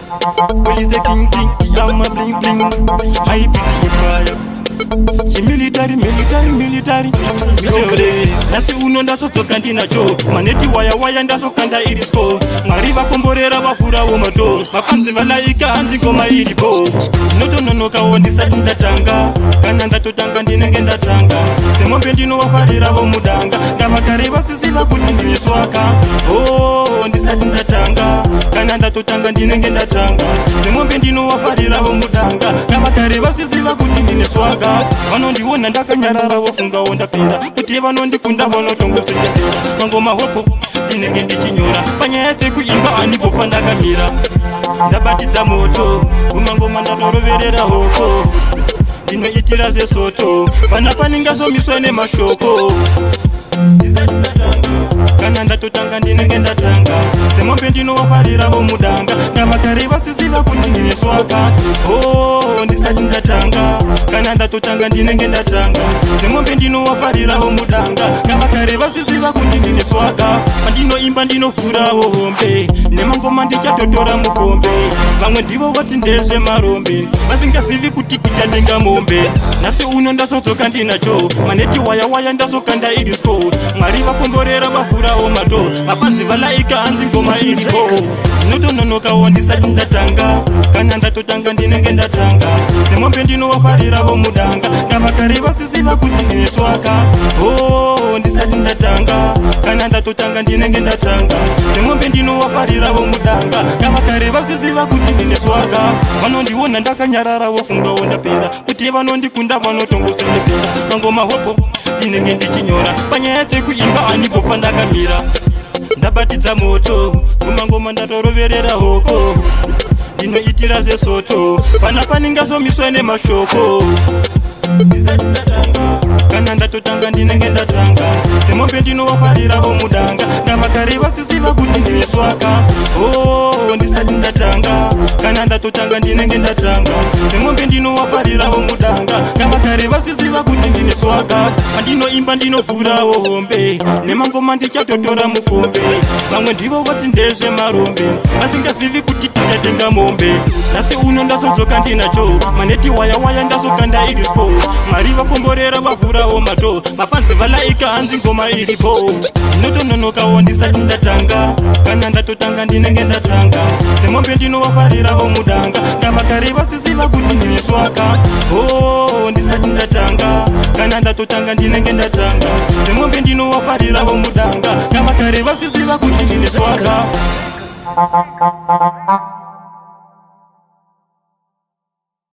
Well, is the king, I'm a bling bling. I be the empire. She military. Nasi uno ndaso tokanti nacho. Maneti waya ndaso kanda irisko. Mariva komborera bafura womato. Mafanzi malaika hanzi ngoma iripo. Noto kawondi sati ndatanga. Kana ndatotanga ndinenge ndatanga. Semombe ndino wafarira womudanga. Kama kareba sisiva kuti ndiniswaka. Oh, ndisati ndatanga. Kana ndatotanga ndinenge ndatanga. Semombe ndino wafarira womudanga. Kama kareba sisiva kuti ndiniswaka. Vanondiona ndakanyarara vofunga wondapera. Kuti vanondikunda vanotongosendera. Mangoma hoko ndinenge ndichinyora. Panyaya dzekuimba anipofa ndakamira. Ndabatidza moto kumangoma ndatoroverera hoko. Ndinoitira zvesoto pana paningazomiswa nemashoko. Kana ndatotanga ndinenge ndatanga. Semombe ndinowafarira vomudanga. Kama kare vasisiva kuti ndineswaka. Oh, ndisati ndatanga. Kana ndatotanga ndinenge ndatanga. Semombe ndinowafarira vomudanga. Kama kare vasisiva kuti ndineswaka. Pandinoimba ndinofurawo hombe. Nemangoma ndichatotora mukombe. Vamwe ndivo vati ndezve marombe. Vasingazivi kuti tichatenga mombe. Nasi uno ndazodzoka ndinacho. Maneti waya ndazokanda irisko. Mwari vakomborera vafurawo mato. Vafanzi valaika hanzi ngoma iripo. Notononokawo ndisati ndatanga. Kana ndatotanga ndinenge ndatanga. Semombe ndinowafarira vomudanga. Kama kare vasisiva kuti ndineswaka. Oh, ndisati ndatanga. Kana ndatotanga ndinenge ndatanga. Semombe ndinowafarira vomudanga. Kama kare vasisiva kuti ndineswaka. Vanondiona ndakanyarara vofunga wondapera. Kuti vanondikunda vanotongosendepera. Mangoma hoko ndinenge ndichinyora. Panyaya dzekuimba anipofa ndakamira. Ndabatidza moto kumangoma ndatoroverera hoko. Ndinoitira zvesoto pana paningazomiswa nemashoko. Kana ndatotanga ndinenge ndatanga. Semombe ndinowafarira vomudanga. Kama kare vasisiva kuti ndineswaka. Oh, ndisati ndatanga. Kana ndatotanga ndinenge ndatanga. Semombe ndinowafarira vomudanga. Kama kare vasisiva kuti ndineswaka. Pandinoimba ndinofurawo hombe. Nemangoma ndichatotora mukombe. Vamwe ndivo vati ndezve marombe. Vasingazivi kuti tichatenga mombe. Nasi uno ndazodzoka ndinacho. Maneti waya ndazokanda irisko. Mwari vakomborera vafurawo mato. Mafanzi valaika hanzi ngoma iripo. Notononokawo ndisati ndatanga. Kana ndatotanga ndinenge ndatanga. Semombe ndinowafarira vomudanga. Kama kare vasisiva kuti ndineswaka. Oh, ndisati ndatanga. Kana ndatotanga ndinenge ndatanga. Semombe ndinowafarira vomudanga. Kama kare vasisiva kuti ndineswaka.